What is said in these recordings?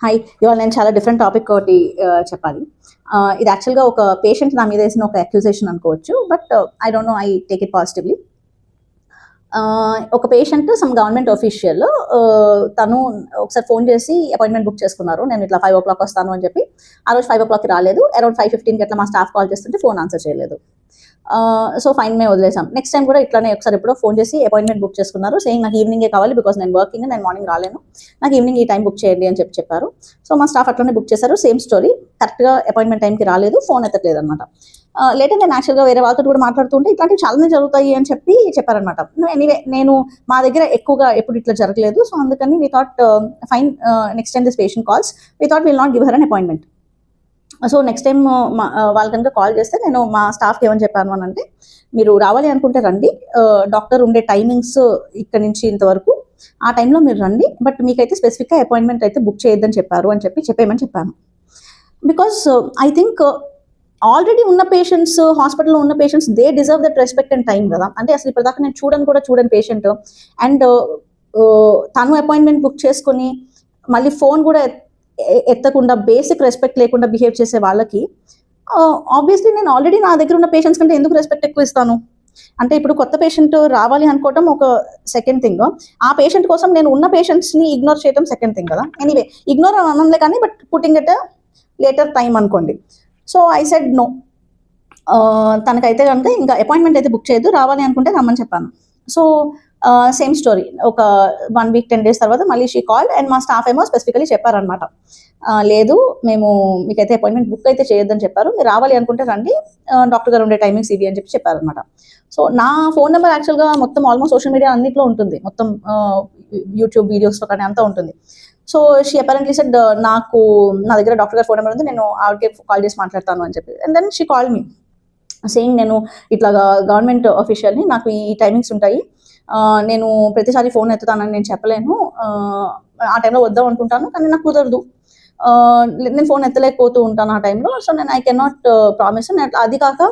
Hi, ఇవాళ నేను చాలా డిఫరెంట్ టాపిక్ ఒకటి చెప్పాలి. ఇది యాక్చువల్గా ఒక పేషెంట్ నా మీద వేసిన ఒక అక్యూజేషన్ అనుకోవచ్చు. But I don't know, I take it positively. ఒక పేషెంట్ సమ్ గవర్నమెంట్ ఆఫీషియల్ తను ఒకసారి ఫోన్ చేసి అపాయింట్మెంట్ బుక్ చేసుకున్నారు. నేను ఇట్లా 5 o'clock వస్తాను అని చెప్పి. ఆ రోజు 5 o'clockకి రాలేదు. అరౌండ్ 5:15కి అట్లా మా స్టాఫ్ కాల్ చేస్తుంటే ఫోన్ ఆన్సర్ చేయలేదు. సో ఫైన్, మేము వదిలేసాం. నెక్స్ట్ టైం కూడా ఇట్లానే ఒకసారి ఎప్పుడో ఫోన్ చేసి అపాయింట్మెంట్ బుక్ చేసుకున్నారు. సేయింగ్ నాకు ఈవినింగే కావాలి, బికాస్ నేను వర్కింగ్, నేను మార్నింగ్ రాలేను, నాకు ఈవినింగ్ ఈ టైం బుక్ చేయండి అని చెప్పారు. సో మా స్టాఫ్ అట్లనే బుక్ చేశారు. సేమ్ స్టోరీ, కరెక్ట్గా అపాయింట్మెంట్ టైంకి రాలేదు, ఫోన్ ఎత్తట్లేదు అనమాట. లేటర్ నేను యాక్చువల్గా వేరే వాళ్ళతో కూడా మాట్లాడుతుంటే ఇట్లాంటివి చాలానే జరుగుతాయి అని చెప్పారనమాట. ఎనీవే, నేను మా దగ్గర ఎక్కువగా ఎప్పుడు ఇట్లా జరగలేదు. సో అందుకని we thought fine, next time this patient calls, we thought will not give her an appointment. So next time వాళ్ళు కనుక కాల్ చేస్తే నేను మా స్టాఫ్కి ఏమని చెప్పాను అని అంటే, మీరు రావాలి అనుకుంటే రండి, డాక్టర్ ఉండే టైమింగ్స్ ఇక్కడ నుంచి ఇంతవరకు, ఆ టైంలో మీరు రండి, బట్ మీకైతే స్పెసిఫిక్గా అపాయింట్మెంట్ అయితే బుక్ చేయొద్దని చెప్పేయమని చెప్పాను. బికాస్ ఐ థింక్ ఆల్రెడీ ఉన్న పేషెంట్స్, హాస్పిటల్లో ఉన్న patients, they deserve that respect and time కదా. అంటే అసలు ఇప్పటిదాకా నేను చూడని పేషెంట్ అండ్ తను అపాయింట్మెంట్ బుక్ చేసుకొని మళ్ళీ ఫోన్ కూడా ఎత్తకుండా, బేసిక్ రెస్పెక్ట్ లేకుండా బిహేవ్ చేసే వాళ్ళకి ఆబ్వియస్లీ నేను ఆల్రెడీ నా దగ్గర ఉన్న పేషెంట్స్ కంటే ఎందుకు రెస్పెక్ట్ ఎక్కువ ఇస్తాను? అంటే ఇప్పుడు కొత్త పేషెంట్ రావాలి అనుకోవటం ఒక సెకండ్ థింగ్, ఆ పేషెంట్ కోసం నేను ఉన్న పేషెంట్స్ని ఇగ్నోర్ చేయడం సెకండ్ థింగ్ కదా. ఎనీవే, ఇగ్నోర్ అనలే కానీ, but putting at later time అనుకోండి. సో ఐ సెడ్ నో, తనకైతే కనుక ఇంకా అపాయింట్మెంట్ అయితే బుక్ చేయొద్దు, రావాలి అనుకుంటే రమ్మని చెప్పాను. సో సేమ్ స్టోరీ, ఒక 1 week 10 days తర్వాత మళ్ళీ షీ కాల్ అండ్ మా స్టాఫ్ ఏమో స్పెసిఫికలీ చెప్పారనమాట, లేదు మేము మీకైతే అపాయింట్మెంట్ బుక్ అయితే చేయొద్దని చెప్పారు, మీరు రావాలి అనుకుంటే రండి, డాక్టర్ గారు ఉండే టైమింగ్స్ ఇవి అని చెప్పారనమాట. సో నా ఫోన్ నెంబర్ యాక్చువల్గా మొత్తం ఆల్మోస్ట్ సోషల్ మీడియా అన్నింటిలో ఉంటుంది, మొత్తం యూట్యూబ్ వీడియోస్లో కానీ అంతా ఉంటుంది. సో షీ అపారెంట్లీ సెడ్, నా దగ్గర డాక్టర్ గారి ఫోన్ నెంబర్ ఉంది, నేను ఆవిడకి కాల్ చేసి మాట్లాడతాను అని చెప్పి. And then she call me saying, నేను ఇట్లాగా గవర్నమెంట్ ఆఫీషియల్ని, నాకు ఈ టైమింగ్స్ ఉంటాయి, నేను ప్రతిసారి ఫోన్ ఎత్తుతానని నేను చెప్పలేను, ఆ టైంలో వద్దాం అనుకుంటాను కానీ నాకు కుదరదు, నేను ఫోన్ ఎత్తలేకపోతూ ఉంటాను ఆ టైంలో, సో నేను ఐ కెన్ నాట్ ప్రామిస్. అది కాక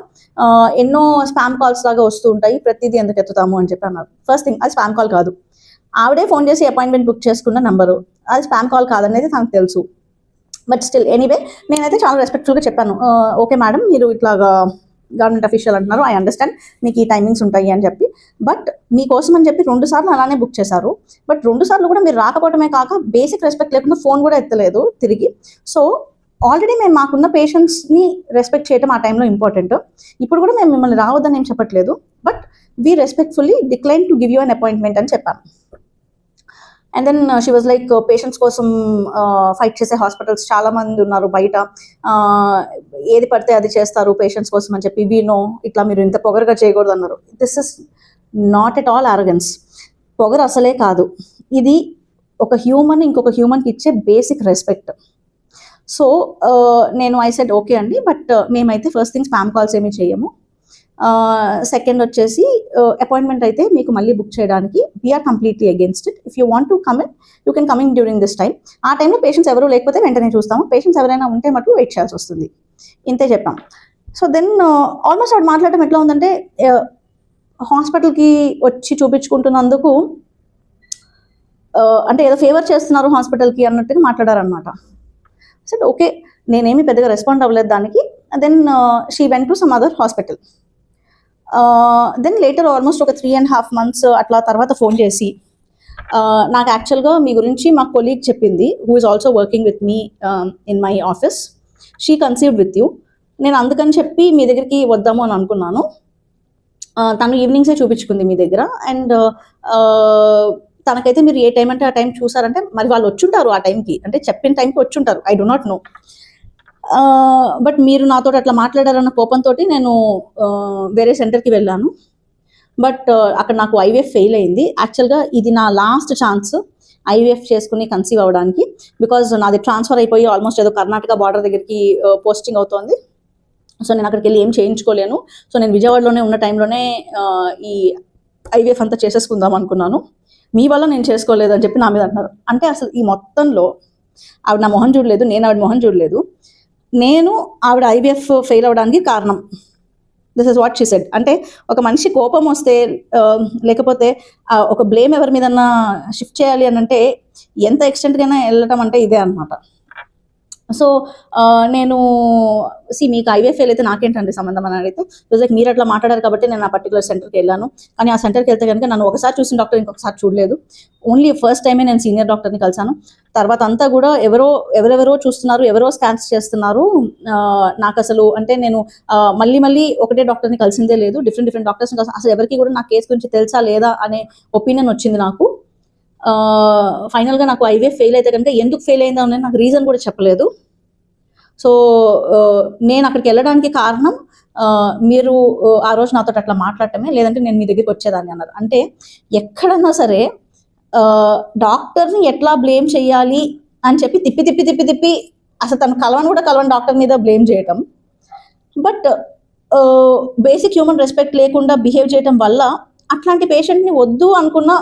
ఎన్నో స్పామ్ కాల్స్ లాగా వస్తూ ఉంటాయి, ప్రతిదీ ఎందుకు ఎత్తుతాము అని చెప్పి అన్నారు. ఫస్ట్ థింగ్, అది స్పామ్ కాల్ కాదు, ఆవిడే ఫోన్ చేసి అపాయింట్మెంట్ బుక్ చేసుకున్న నెంబరు, అది స్పామ్ కాల్ కాదనేది తనకు తెలుసు. బట్ స్టిల్ ఎనీవే, నేనైతే చాలా రెస్పెక్ట్ఫుల్గా చెప్పాను, ఓకే మేడం, మీరు ఇట్లాగా గవర్నమెంట్ అఫీషియల్ అంటున్నారు, ఐ అండర్స్టాండ్, మీకు ఈ టైమింగ్స్ ఉంటాయి అని చెప్పి, బట్ మీకోసం అని చెప్పి 2 సార్లు అలానే బుక్ చేశారు, బట్ 2 సార్లు కూడా మీరు రాకపోవడమే కాక బేసిక్ రెస్పెక్ట్ లేకుండా ఫోన్ కూడా ఎత్తలేదు తిరిగి. సో ఆల్రెడీ మేము మాకున్న పేషెంట్స్ని రెస్పెక్ట్ చేయడం ఆ టైంలో ఇంపార్టెంట్. ఇప్పుడు కూడా మేము మిమ్మల్ని రావద్దని ఏం చెప్పట్లేదు, but we respectfully decline to give you an appointment అని చెప్పాను. And then she was like, patients కోసం ఫైట్ చేసే హాస్పిటల్స్ చాలా మంది ఉన్నారు బయట, ఏది పడితే అది చేస్తారు పేషెంట్స్ కోసం అని చెప్పి, వీ నో, ఇట్లా మీరు ఇంత పొగరుగా చేయకూడదు అన్నారు. This is not at all ఆరోగెన్స్, పొగరు అసలే కాదు, ఇది ఒక హ్యూమన్ ఇంకొక హ్యూమన్కి ఇచ్చే బేసిక్ రెస్పెక్ట్. సో నేను ఐ సెడ్ ఓకే అండి, బట్ మేమైతే ఫస్ట్ థింగ్ స్పామ్ కాల్స్ ఏమీ చేయము, సెకండ్ వచ్చేసి అపాయింట్మెంట్ అయితే మీకు మళ్ళీ బుక్ చేయడానికి we're completely against it. If you want to come in, you can coming during this time. ఆ టైంలో పేషెంట్స్ ఎవరు లేకపోతే వెంటనే చూస్తాము, పేషెంట్స్ ఎవరైనా ఉంటే మటుకు వెయిట్ చేయాల్సి వస్తుంది, ఇంతే చెప్పాం. సో దెన్ ఆల్మోస్ట్ ఆవిడ మాట్లాడటం ఎట్లా ఉందంటే, హాస్పిటల్కి వచ్చి చూపించుకుంటున్నందుకు అంటే ఏదో ఫేవర్ చేస్తున్నారు హాస్పిటల్కి అన్నట్టుగా మాట్లాడారనమాట. సో ఓకే, నేనేమి పెద్దగా రెస్పాండ్ అవ్వలేదు దానికి. Then she went to some other hospital. Then later almost ఒక 3.5 months అట్లా తర్వాత ఫోన్ చేసి, నాకు యాక్చువల్గా మీ గురించి మా కొలీగ్ చెప్పింది, who is also working with me in my office, she conceived with you, నేను అందుకని చెప్పి మీ దగ్గరికి వద్దాము అని అనుకున్నాను, తను ఈవినింగ్సే చూపించుకుంది మీ దగ్గర, అండ్ తనకైతే మీరు ఏ టైం అంటే ఆ టైం చూసారంటే, మరి వాళ్ళు వచ్చుంటారు ఆ టైంకి, అంటే చెప్పిన టైంకి వచ్చుంటారు, I do not know, but మీరు నాతో అట్లా మాట్లాడారన్న కోపంతో నేను వేరే సెంటర్కి వెళ్ళాను, బట్ అక్కడ నాకు ఐవీఎఫ్ ఫెయిల్ అయింది. యాక్చువల్గా ఇది నా లాస్ట్ ఛాన్స్ ఐవీఎఫ్ చేసుకుని కన్సీవ్ అవ్వడానికి, బికాజ్ నాది ట్రాన్స్ఫర్ అయిపోయి ఆల్మోస్ట్ ఏదో కర్ణాటక బార్డర్ దగ్గరికి పోస్టింగ్ అవుతోంది. సో నేను అక్కడికి వెళ్ళి ఏం చేయించుకోలేను, సో నేను విజయవాడలోనే ఉన్న టైంలోనే ఈ ఐవీఎఫ్ అంతా చేసేసుకుందాం అనుకున్నాను, మీ వల్ల నేను చేసుకోలేదు అని చెప్పి నా మీద అంటున్నారు. అంటే అసలు ఈ మొత్తంలో ఆవిడ నా మొహం చూడలేదు, నేను ఆవిడ మొహం చూడలేదు, నేను ఆవిడ ఐవీఎఫ్ ఫెయిల్ అవ్వడానికి కారణం. This is what she said. అంటే ఒక మనిషి కోపం వస్తే లేకపోతే ఒక బ్లేమ్ ఎవరి మీదన్నా షిఫ్ట్ చేయాలి అని అంటే ఎంత ఎక్స్టెంట్గా వెళ్ళటం అంటే ఇదే అనమాట. సో నేను మీకు ఐవీఎఫ్ ఫెయిల్ అయితే నాకేంటండి సంబంధం అని అడిగితే లైక్ మీరు అట్లా మాట్లాడారు కాబట్టి నేను ఆ పర్టికులర్ సెంటర్కి వెళ్ళాను. కానీ ఆ సెంటర్కి వెళ్తే కనుక నన్ను ఒకసారి చూసిన డాక్టర్ ఇంకొకసారి చూడలేదు. ఓన్లీ ఫస్ట్ టైమే నేను సీనియర్ డాక్టర్ని కలిసాను. తర్వాత అంతా కూడా ఎవరెవరో చూస్తున్నారు, ఎవరో స్కాన్స్ చేస్తున్నారు. నాకు అసలు అంటే నేను మళ్ళీ ఒకటే డాక్టర్ని కలిసిందే లేదు, డిఫరెంట్ డాక్టర్స్ని కలిసి అసలు ఎవరికి కూడా నా కేసు గురించి తెలుసా లేదా అనే ఒపీనియన్ వచ్చింది నాకు. ఫైనల్గా నాకు ఐవీఎఫ్ ఫెయిల్ అయితే కనుక ఎందుకు ఫెయిల్ అయిందో అనేది నాకు రీజన్ కూడా చెప్పలేదు. సో నేను అక్కడికి వెళ్ళడానికి కారణం మీరు ఆ రోజు నాతో అట్లా మాట్లాడటమే, లేదంటే నేను మీ దగ్గరికి వచ్చేదాన్ని అన్నారు. అంటే ఎక్కడన్నా సరే డాక్టర్ని ఎట్లా బ్లేమ్ చేయాలి అని చెప్పి తిప్పి అసలు తను కలవని డాక్టర్ మీద బ్లేమ్ చేయటం, బట్ బేసిక్ హ్యూమన్ రెస్పెక్ట్ లేకుండా బిహేవ్ చేయటం వల్ల అట్లాంటి పేషెంట్ని వద్దు అనుకున్న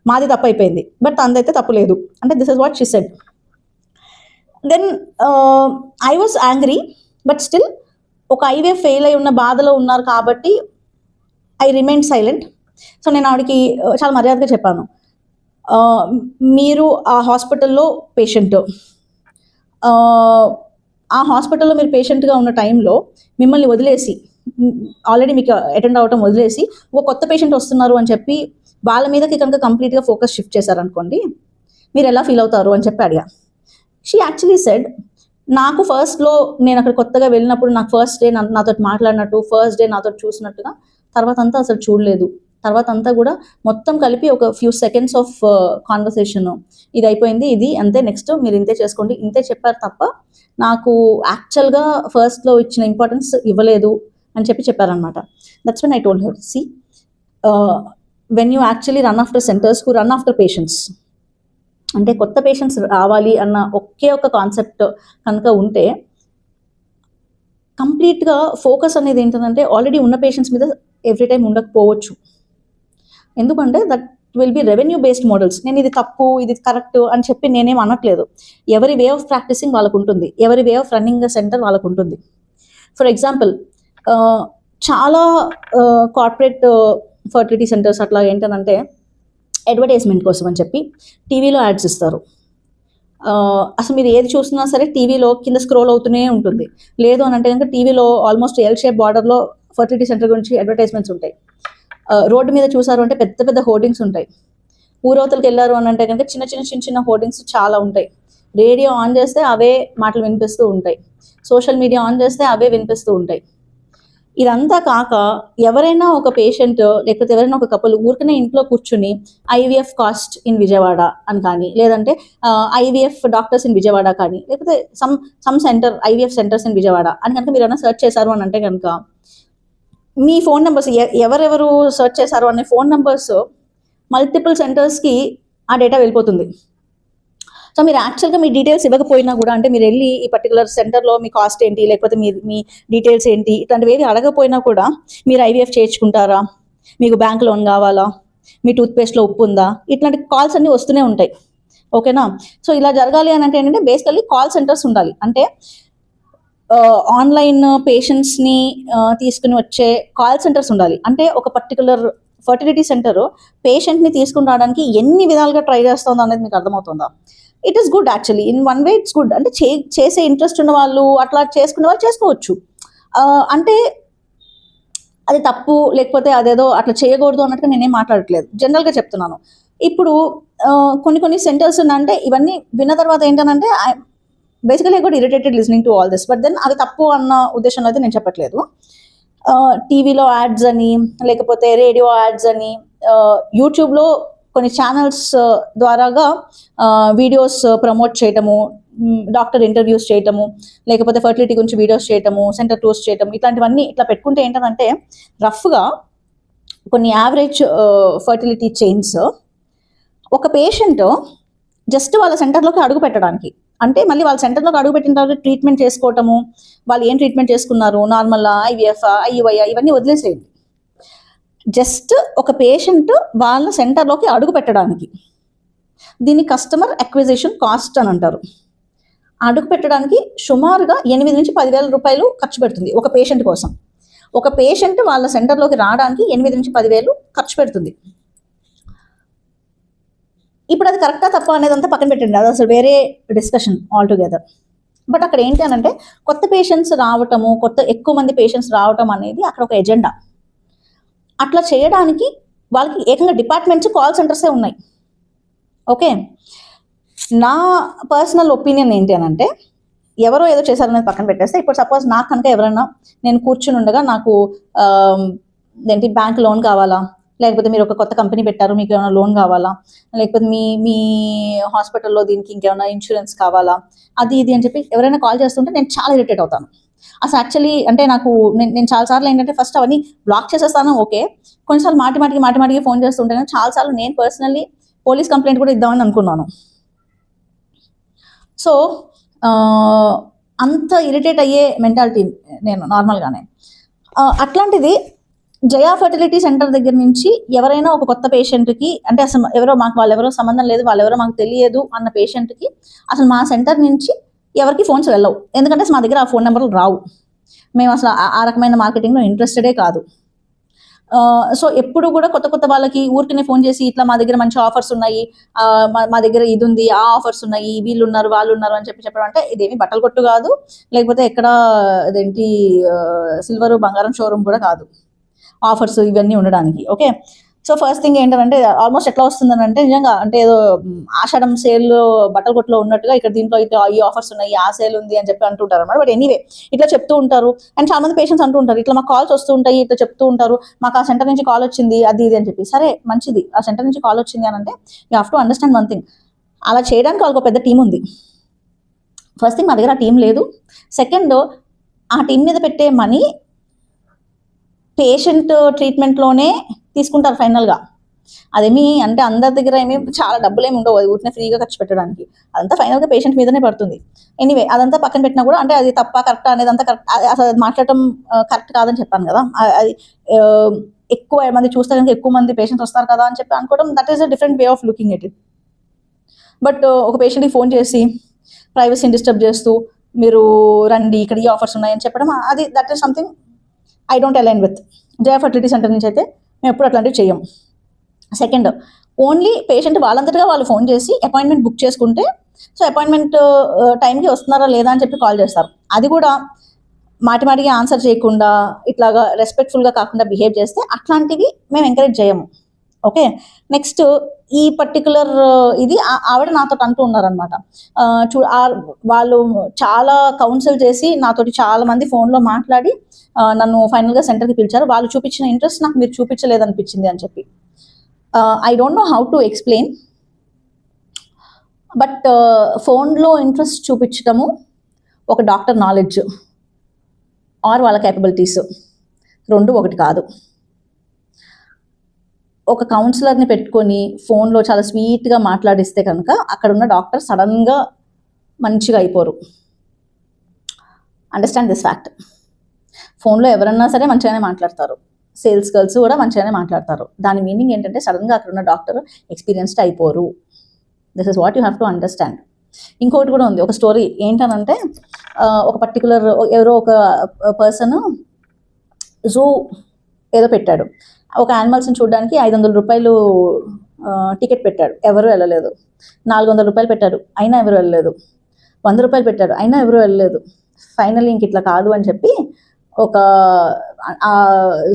మాది తప్పైపోయింది. బట్ తనదైతే తప్పులేదు. అంటే this is what she said. Then I was angry, but still ఒక ఐవీఎఫ్ ఫెయిల్ అయి ఉన్న బాధలో ఉన్నారు కాబట్టి ఐ రిమైన్ సైలెంట్. సో నేను ఆవిడకి చాలా మర్యాదగా చెప్పాను, మీరు ఆ హాస్పిటల్లో పేషెంట్, ఆ హాస్పిటల్లో మీరు పేషెంట్గా ఉన్న టైంలో మిమ్మల్ని వదిలేసి, ఆల్రెడీ మీకు అటెండ్ అవ్వటం వదిలేసి ఒక కొత్త పేషెంట్ వస్తున్నారు అని చెప్పి వాళ్ళ మీదకి కనుక కంప్లీట్గా ఫోకస్ షిఫ్ట్ చేశారనుకోండి, మీరు ఎలా ఫీల్ అవుతారు అని చెప్పి అడిగా. షీ యాక్చువల్లీ సెడ్, నాకు ఫస్ట్లో నేను అక్కడ కొత్తగా వెళ్ళినప్పుడు నాకు ఫస్ట్ డే నాతో మాట్లాడినట్టు, ఫస్ట్ డే నాతో చూసినట్టుగా తర్వాత అంతా అసలు చూడలేదు. తర్వాత అంతా కూడా మొత్తం కలిపి ఒక ఫ్యూ సెకండ్స్ ఆఫ్ కాన్వర్సేషన్, ఇది అయిపోయింది, ఇది అంతే, నెక్స్ట్ మీరు ఇంతే చేసుకోండి, ఇంతే చెప్పారు తప్ప నాకు యాక్చువల్గా ఫస్ట్లో ఇచ్చిన ఇంపార్టెన్స్ ఇవ్వలేదు అని చెప్పారనమాట. That's when I told her, see when you actually run after centres who run after patients, అంటే కొత్త పేషెంట్స్ రావాలి అన్న ఒకే ఒక కాన్సెప్ట్ కనుక ఉంటే కంప్లీట్గా ఫోకస్ అనేది ఏంటంటే ఆల్రెడీ ఉన్న పేషెంట్స్ మీద ఎవ్రీ టైం ఉండకపోవచ్చు. ఎందుకంటే that will be revenue based models. నేను ఇది తప్పు ఇది కరెక్ట్ అని చెప్పి నేనేం అనట్లేదు. ఎవరి వే ఆఫ్ ప్రాక్టీసింగ్ వాళ్ళకు ఉంటుంది, ఎవరి way of running the centre వాళ్ళకు ఉంటుంది. ఫర్ ఎగ్జాంపుల్ చాలా కార్పొరేట్ ఫర్టిలిటీ సెంటర్స్ అట్లా ఏంటంటే అడ్వర్టైజ్మెంట్ కోసం అని చెప్పి టీవీలో యాడ్స్ ఇస్తారు. అసలు మీరు ఏది చూసినా సరే టీవీలో కింద స్క్రోల్ అవుతూనే ఉంటుంది. లేదు అని అంటే కనుక టీవీలో ఆల్మోస్ట్ ఎల్ షేప్ బార్డర్లో ఫర్టిలిటీ సెంటర్ గురించి అడ్వర్టైజ్మెంట్స్ ఉంటాయి. రోడ్డు మీద చూసారు అంటే పెద్ద హోర్డింగ్స్ ఉంటాయి. ఊరవతలకి వెళ్ళారు అని అంటే కనుక చిన్న హోర్డింగ్స్ చాలా ఉంటాయి. రేడియో ఆన్ చేస్తే అవే మాటలు వినిపిస్తూ ఉంటాయి, సోషల్ మీడియా ఆన్ చేస్తే అవే వినిపిస్తూ ఉంటాయి. ఇదంతా కాక ఎవరైనా ఒక పేషెంట్ లేకపోతే ఎవరైనా ఒక కపుల్ ఊరికనే ఇంట్లో కూర్చుని ఐవీఎఫ్ కాస్ట్ ఇన్ విజయవాడ అని కానీ, లేదంటే ఐవీఎఫ్ డాక్టర్స్ ఇన్ విజయవాడ కానీ, లేకపోతే some centre IVF centres in Vijayawada అని కనుక మీరు ఏమైనా సెర్చ్ చేశారు అని అంటే కనుక మీ ఫోన్ నెంబర్స్ ఎవరెవరు సెర్చ్ చేశారు అనే ఫోన్ నెంబర్స్ మల్టిపుల్ సెంటర్స్కి ఆ డేటా వెళ్ళిపోతుంది. సో మీరు యాక్చువల్గా మీ డీటెయిల్స్ ఇవ్వకపోయినా కూడా, అంటే మీరు వెళ్ళి ఈ పర్టికులర్ సెంటర్లో మీ కాస్ట్ ఏంటి, లేకపోతే మీ డీటెయిల్స్ ఏంటి, ఇట్లాంటివి ఏవి అడగపోయినా కూడా మీరు ఐవీఎఫ్ చేయించుకుంటారా, మీకు బ్యాంక్ లోన్ కావాలా, మీ టూత్పేస్ట్లో ఉప్పు ఉందా, ఇట్లాంటి కాల్స్ అన్నీ వస్తూనే ఉంటాయి. ఓకేనా? సో ఇలా జరగాలి అని అంటే ఏంటంటే బేసికల్లీ కాల్ సెంటర్స్ ఉండాలి. అంటే ఆన్లైన్ పేషెంట్స్ని తీసుకుని వచ్చే కాల్ సెంటర్స్ ఉండాలి. అంటే ఒక పర్టికులర్ ఫర్టిలిటీ సెంటర్ పేషెంట్ని తీసుకుని రావడానికి ఎన్ని విధాలుగా ట్రై చేస్తుందో అనేది మీకు అర్థమవుతుందా? It is good actually, in one way it's good. అంటే చేసే ఇంట్రెస్ట్ ఉన్న వాళ్ళు అట్లా చేసుకునే వాళ్ళు చేసుకోవచ్చు. అంటే అది తప్పు లేకపోతే అదేదో అట్లా చేయకూడదు అన్నట్టుగా నేనేం మాట్లాడట్లేదు, జనరల్గా చెప్తున్నాను. ఇప్పుడు కొన్ని సెంటర్స్ అంటే ఇవన్నీ విన్న తర్వాత ఏంటంటే basically I got irritated listening to all this, but then అది తప్పు అన్న ఉద్దేశంలో అయితే నేను చెప్పట్లేదు. టీవీలో యాడ్స్ అని, లేకపోతే రేడియో యాడ్స్ అని, యూట్యూబ్లో కొన్ని ఛానల్స్ ద్వారాగా వీడియోస్ ప్రమోట్ చేయటము, డాక్టర్ ఇంటర్వ్యూస్ చేయటము, లేకపోతే ఫర్టిలిటీ గురించి వీడియోస్ చేయటము, సెంటర్ టూర్స్ చేయటము, ఇట్లాంటివన్నీ ఇట్లా పెట్టుకుంటే ఏంటంటే రఫ్గా కొన్ని యావరేజ్ ఫర్టిలిటీ చైన్స్ ఒక పేషెంట్ జస్ట్ వాళ్ళ సెంటర్లోకి అడుగు పెట్టడానికి, అంటే మళ్ళీ వాళ్ళ సెంటర్లోకి అడుగు పెట్టిన తర్వాత ట్రీట్మెంట్ చేసుకోవటము, వాళ్ళు ఏం ట్రీట్మెంట్ చేసుకున్నారు, నార్మల్ ఐవీఎఫ్ ఐయుఐ ఇవన్నీ వదిలేసేయండి. జస్ట్ ఒక పేషెంట్ వాళ్ళ సెంటర్లోకి అడుగు పెట్టడానికి, దీన్ని కస్టమర్ అక్విజిషన్ కాస్ట్ అని అంటారు. అడుగు పెట్టడానికి సుమారుగా 8,000 నుంచి 10,000 రూపాయలు ఖర్చు పెడుతుంది ఒక పేషెంట్ కోసం. ఒక పేషెంట్ వాళ్ళ సెంటర్లోకి రావడానికి 8,000 నుంచి 10,000 ఖర్చు పెడుతుంది. ఇప్పుడు అది కరెక్టా తప్ప అనేది అంతా పక్కన పెట్టండి, అది అసలు వేరే డిస్కషన్ ఆల్ టుగెదర్. బట్ అక్కడ ఏంటి అని అంటే కొత్త పేషెంట్స్ రావటము, ఎక్కువ మంది పేషెంట్స్ రావటం అనేది అక్కడ ఒక ఎజెండా. అట్లా చేయడానికి వాళ్ళకి ఏకంగా డిపార్ట్మెంట్స్, కాల్ సెంటర్సే ఉన్నాయి. ఓకే, నా పర్సనల్ ఒపీనియన్ ఏంటి అని అంటే ఎవరో ఏదో చేశారనేది పక్కన పెట్టేస్తే, ఇప్పుడు సపోజ్ నాకు కనుక ఎవరైనా, నేను కూర్చుని ఉండగా నాకు ఏంటి బ్యాంక్ లోన్ కావాలా, లేకపోతే మీరు ఒక కొత్త కంపెనీ పెట్టారు మీకు ఏమైనా లోన్ కావాలా, లేకపోతే మీ హాస్పిటల్లో దీనికి ఇంకేమైనా ఇన్సూరెన్స్ కావాలా, అది ఇది అని చెప్పి ఎవరైనా కాల్ చేస్తుంటే నేను చాలా ఇరిటేట్ అవుతాను. అసలు యాక్చువల్లీ అంటే నాకు నేను చాలాసార్లు ఏంటంటే ఫస్ట్ అవన్నీ బ్లాక్ చేసేస్తాను. ఓకే, కొన్నిసార్లు మాటిమాటికి ఫోన్ చేస్తుంటే కానీ చాలాసార్లు నేను పర్సనల్లీ పోలీస్ కంప్లైంట్ కూడా ఇద్దామని అనుకున్నాను. సో అంత ఇరిటేట్ అయ్యే మెంటాలిటీ నేను నార్మల్గానే. అట్లాంటిది జయా ఫర్టిలిటీ సెంటర్ దగ్గర నుంచి ఎవరైనా ఒక కొత్త పేషెంట్కి, అంటే అసలు వాళ్ళెవరో సంబంధం లేదు, వాళ్ళెవరో మాకు తెలియదు అన్న పేషెంట్కి అసలు మా సెంటర్ నుంచి ఎవరికి ఫోన్స్ వెళ్ళవు. ఎందుకంటే మా దగ్గర ఆ ఫోన్ నెంబర్లు రావు. మేము అసలు ఆ రకమైన మార్కెటింగ్లో ఇంట్రెస్టెడే కాదు. సో ఎప్పుడు కూడా కొత్త వాళ్ళకి ఊరికనే ఫోన్ చేసి ఇట్లా మా దగ్గర మంచి ఆఫర్స్ ఉన్నాయి, మా దగ్గర ఇది ఉంది, ఆ ఆఫర్స్ ఉన్నాయి, వీళ్ళు ఉన్నారు వాళ్ళు ఉన్నారు అని చెప్పడం అంటే ఇదేమి బట్టలు కొట్టు కాదు, లేకపోతే ఎక్కడ అదేంటి సిల్వర్ బంగారం షోరూమ్ కూడా కాదు ఆఫర్స్ ఇవన్నీ ఉండడానికి. ఓకే, సో ఫస్ట్ థింగ్ ఏంటంటే ఆల్మోస్ట్ ఎట్లా వస్తుందని అంటే నిజంగా అంటే ఏదో ఆషాఢం సేల్ బట్టల కొట్టులో ఉన్నట్టుగా ఇక్కడ దీంట్లో ఇట్లా ఈ ఆఫర్స్ ఉన్నాయి, ఆ సేల్ ఉంది అని చెప్పి అంటుంటారు అన్నమాట. బట్ ఎనీవే ఇట్లా చెప్తూ ఉంటారు. అండ్ చాలా మంది పేషెంట్స్ అంటూ ఉంటారు ఇట్లా మాకు కాల్స్ వస్తూ ఉంటాయి, ఇట్లా చెప్తూ ఉంటారు మాకు ఆ సెంటర్ నుంచి కాల్ వచ్చింది అది ఇది అని చెప్పి. సరే మంచిది, ఆ సెంటర్ నుంచి కాల్ వచ్చింది అని అంటే you have to understand one thing, అలా చేయడానికి వాళ్ళకి ఒక పెద్ద టీం ఉంది. ఫస్ట్ థింగ్ మా దగ్గర ఆ టీం లేదు. సెకండ్, ఆ టీం మీద పెట్టే మనీ పేషెంట్ ట్రీట్మెంట్లోనే తీసుకుంటారు ఫైనల్గా. అదేమి అంటే అందరి దగ్గర ఏమి చాలా డబ్బులు ఏమి ఉండవు, అది ఊరినే ఫ్రీగా ఖర్చు పెట్టడానికి. అదంతా ఫైనల్గా పేషెంట్ మీదనే పడుతుంది. ఎనీవే అదంతా పక్కన పెట్టినా కూడా అంటే అది తప్ప కరెక్టా అనేది అంతా కరెక్ట్, అసలు మాట్లాడటం కరెక్ట్ కాదని చెప్పాను కదా. అది ఎక్కువ మంది చూస్తే కనుక ఎక్కువ మంది పేషెంట్స్ వస్తారు కదా అని చెప్పి అనుకోవడం, that is a different way of looking at it. But ఒక పేషెంట్కి ఫోన్ చేసి ప్రైవసీని డిస్టర్బ్ చేస్తూ మీరు రండి ఇక్కడ ఈ ఆఫర్స్ ఉన్నాయని చెప్పడం, అది that is something I don't align with. Jaya fertility centre నుంచి అయితే మేము ఎప్పుడు అట్లాంటివి చెయ్యం. సెకండ్, ఓన్లీ పేషెంట్ వాళ్ళంతటిగా వాళ్ళు ఫోన్ చేసి అపాయింట్మెంట్ బుక్ చేసుకుంటే, సో అపాయింట్మెంట్ టైంకి వస్తున్నారా లేదా అని చెప్పి కాల్ చేస్తారు. అది కూడా మాటిమాటికి ఆన్సర్ చేయకుండా ఇట్లాగా రెస్పెక్ట్ఫుల్గా కాకుండా బిహేవ్ చేస్తే అట్లాంటివి మేము ఎంకరేజ్ చేయము. ఓకే, నెక్స్ట్ ఈ పర్టికులర్ ఇది ఆవిడ నాతో అంటూ ఉన్నారనమాట. వాళ్ళు చాలా కౌన్సిల్ చేసి నాతోటి చాలా మంది ఫోన్లో మాట్లాడి నన్ను ఫైనల్గా సెంటర్కి పిలిచారు. వాళ్ళు చూపించిన ఇంట్రెస్ట్ నాకు మీరు చూపించలేదనిపించింది అని చెప్పి. I don't know how to explain, but ఫోన్లో ఇంట్రెస్ట్ చూపించటము ఒక డాక్టర్ నాలెడ్జ్ ఆర్ వాళ్ళ క్యాపబిలిటీస్ రెండు ఒకటి కాదు. ఒక కౌన్సిలర్ని పెట్టుకొని ఫోన్లో చాలా స్వీట్గా మాట్లాడిస్తే కనుక అక్కడ ఉన్న డాక్టర్ సడన్గా మంచిగా అయిపోరు. Understand this fact. ఫోన్లో ఎవరన్నా సరే మంచిగానే మాట్లాడతారు, సేల్స్ గర్ల్స్ కూడా మంచిగానే మాట్లాడతారు. దాని మీనింగ్ ఏంటంటే సడన్గా అక్కడ ఉన్న డాక్టర్ ఎక్స్పీరియన్స్డ్ అయిపోరు. This is what you have to understand. ఇంకోటి కూడా ఉంది, ఒక స్టోరీ ఏంటనంటే ఒక పర్టికులర్ ఎవరో ఒక పర్సన్ జూ ఏదో పెట్టాడు. ఒక యానిమల్స్ని చూడడానికి 500 రూపాయలు టికెట్ పెట్టాడు, ఎవరు వెళ్ళలేదు. 400 రూపాయలు పెట్టాడు, అయినా ఎవరు వెళ్ళలేదు. 100 రూపాయలు పెట్టాడు, అయినా ఎవరు వెళ్ళలేదు. ఫైనల్లీ ఇంక ఇట్లా కాదు అని చెప్పి ఒక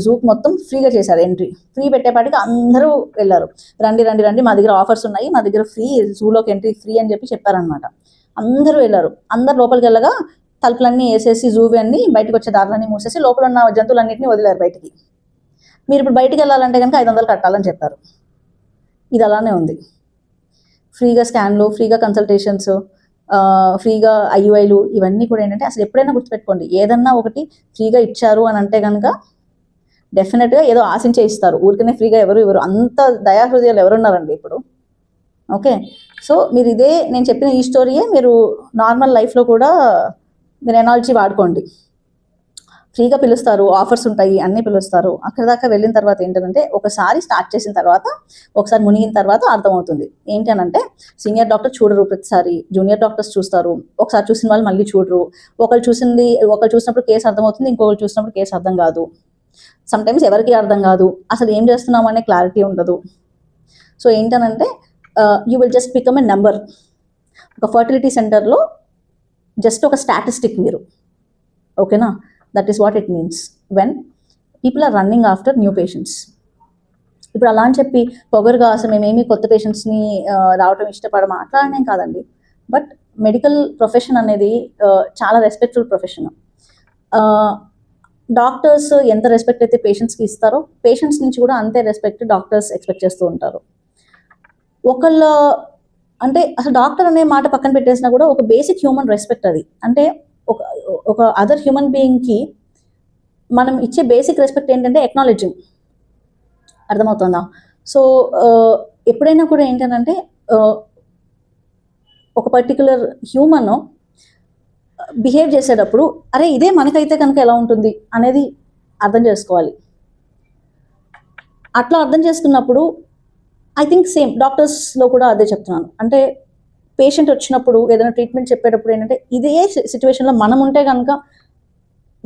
జూక్ మొత్తం ఫ్రీగా చేశారు. ఎంట్రీ ఫ్రీ పెట్టేపాటికి అందరూ వెళ్ళారు. రండి రండి రండి మా దగ్గర ఆఫర్స్ ఉన్నాయి, మా దగ్గర ఫ్రీ, జూలోకి ఎంట్రీ ఫ్రీ అని చెప్పి చెప్పారనమాట. అందరూ వెళ్ళారు. అందరు లోపలికి వెళ్ళగా తలుపులన్నీ వేసేసి జూ అన్ని బయటకు వచ్చే దారులన్నీ మూసేసి లోపల ఉన్న జంతువులన్నింటినీ వదిలేరు బయటికి. మీరు ఇప్పుడు బయటికి వెళ్ళాలంటే కనుక 500 కట్టాలని చెప్పారు. ఇది అలానే ఉంది. ఫ్రీగా స్కాన్లు, ఫ్రీగా కన్సల్టేషన్స్, ఫ్రీగా ఐయుఐలు ఇవన్నీ కూడా ఏంటంటే అసలు ఎప్పుడైనా గుర్తుపెట్టుకోండి, ఏదన్నా ఒకటి ఫ్రీగా ఇచ్చారు అని అంటే కనుక డెఫినెట్గా ఏదో ఆశించే ఇస్తారు. ఊరికనే ఫ్రీగా ఎవరు అంత దయాహృదయాలు ఎవరున్నారండి ఇప్పుడు. ఓకే, సో మీరు ఇదే నేను చెప్పిన ఈ స్టోరీయే మీరు నార్మల్ లైఫ్లో కూడా మీరు ఎనాలజీ వాడుకోండి. ఫ్రీగా పిలుస్తారు, ఆఫర్స్ ఉంటాయి, అన్నీ పిలుస్తారు. అక్కడ దాకా వెళ్ళిన తర్వాత ఏంటంటే ఒకసారి స్టార్ట్ చేసిన తర్వాత, ఒకసారి మునిగిన తర్వాత అర్థమవుతుంది. ఏంటి అనంటే సీనియర్ డాక్టర్ చూడరు ప్రతిసారి, జూనియర్ డాక్టర్స్ చూస్తారు. ఒకసారి చూసిన వాళ్ళు మళ్ళీ చూడరు. ఒకరు చూసినప్పుడు కేసు అర్థమవుతుంది, ఇంకొకరు చూసినప్పుడు కేసు అర్థం కాదు. సమ్టైమ్స్ ఎవరికి అర్థం కాదు, అసలు ఏం చేస్తున్నాం అనే క్లారిటీ ఉండదు. సో ఏంటనంటే you will just become a number. ఒక ఫర్టిలిటీ సెంటర్లో జస్ట్ ఒక స్టాటిస్టిక్ మీరు. ఓకేనా? That is what it means when people are running after new patients. ఇప్పుడు అలా అని చెప్పి పొగరుగా అసలు మేమేమి కొత్త పేషెంట్స్ని రావటం ఇష్టపడమా అట్లా అనేం కాదండి. బట్ మెడికల్ ప్రొఫెషన్ అనేది చాలా రెస్పెక్ట్ఫుల్ ప్రొఫెషన్. డాక్టర్స్ ఎంత రెస్పెక్ట్ అయితే పేషెంట్స్కి ఇస్తారో పేషెంట్స్ నుంచి కూడా అంతే రెస్పెక్ట్ డాక్టర్స్ ఎక్స్పెక్ట్ చేస్తూ ఉంటారు. ఒకళ్ళ అంటే అసలు డాక్టర్ అనే మాట పక్కన పెట్టేసినా కూడా ఒక బేసిక్ హ్యూమన్ రెస్పెక్ట్ అది. అంటే ఒక అదర్ హ్యూమన్ బీయింగ్కి మనం ఇచ్చే బేసిక్ రెస్పెక్ట్ ఏంటంటే ఎక్నాలెడ్జింగ్. అర్థమవుతుందా? సో ఎప్పుడైనా కూడా ఏంటంటే ఒక పర్టికులర్ హ్యూమన్ బిహేవ్ చేసేటప్పుడు అరే ఇదే మనకైతే కనుక ఎలా ఉంటుంది అనేది అర్థం చేసుకోవాలి. అట్లా అర్థం చేసుకున్నప్పుడు ఐ థింక్ సేమ్ డాక్టర్స్లో కూడా అదే చెప్తున్నాను. అంటే పేషెంట్ వచ్చినప్పుడు ఏదైనా ట్రీట్మెంట్ చెప్పేటప్పుడు ఏంటంటే ఇదే సిచ్యువేషన్లో మనం ఉంటే కనుక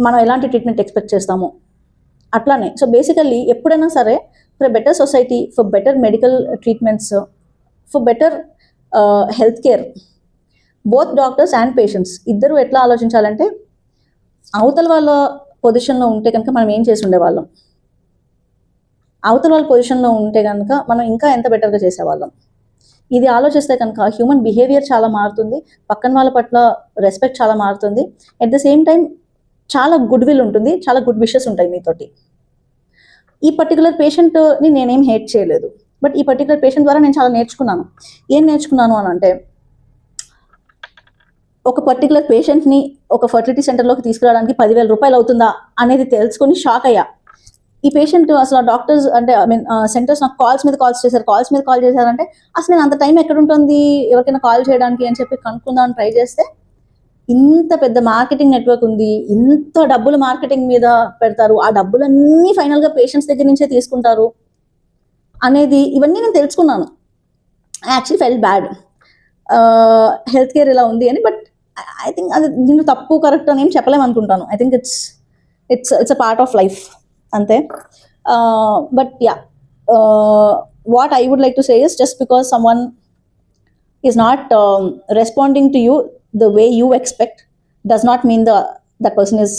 మనం ఎలాంటి ట్రీట్మెంట్ ఎక్స్పెక్ట్ చేస్తాము అట్లానే. సో బేసికల్లీ ఎప్పుడైనా సరే for better society, for better medical treatments, for better health care, both doctors and patients ఇద్దరు ఎట్లా ఆలోచించాలంటే అవతల వాళ్ళ పొజిషన్లో ఉంటే కనుక మనం ఏం చేసి ఉండేవాళ్ళం, అవతల వాళ్ళ పొజిషన్లో ఉంటే కనుక మనం ఇంకా ఎంత బెటర్గా చేసేవాళ్ళం. ఇది ఆలోచిస్తే కనుక హ్యూమన్ బిహేవియర్ చాలా మారుతుంది, పక్కన వాళ్ళ పట్ల రెస్పెక్ట్ చాలా మారుతుంది, అట్ ద సేమ్ టైం చాలా గుడ్ విల్ ఉంటుంది, చాలా గుడ్ విషెస్ ఉంటాయి మీతోటి. ఈ పర్టికులర్ పేషెంట్ని నేనేం హేట్ చేయలేదు, బట్ ఈ పర్టికులర్ పేషెంట్ ద్వారా నేను చాలా నేర్చుకున్నాను. ఏం నేర్చుకున్నాను అని అంటే ఒక పర్టికులర్ పేషెంట్ని ఒక ఫర్టిలిటీ సెంటర్లోకి తీసుకురావడానికి 10,000 రూపాయలు అవుతుందా అనేది తెలుసుకొని షాక్ అయ్యా. ఈ పేషెంట్ అసలు డాక్టర్స్ అంటే సెంటర్స్ నాకు కాల్స్ మీద కాల్ చేశారంటే అసలు నేను అంత టైం ఎక్కడ ఉంటుంది ఎవరికైనా కాల్ చేయడానికి అని చెప్పి కనుక్కుందామని ట్రై చేస్తే ఇంత పెద్ద మార్కెటింగ్ నెట్వర్క్ ఉంది, ఇంత డబ్బులు మార్కెటింగ్ మీద పెడతారు, ఆ డబ్బులన్నీ ఫైనల్గా పేషెంట్స్ దగ్గర నుంచే తీసుకుంటారు అనేది ఇవన్నీ నేను తెలుసుకున్నాను. I actually fell bad health care ఇలా ఉంది అని. బట్ ఐ థింక్ అది దీన్ని తప్పు కరెక్ట్ అని ఏం చెప్పలేము అనుకుంటాను. I think it's a part of life అంతే. But yeah, what I would like to say is just because someone is not responding to you the way you expect does not mean that person is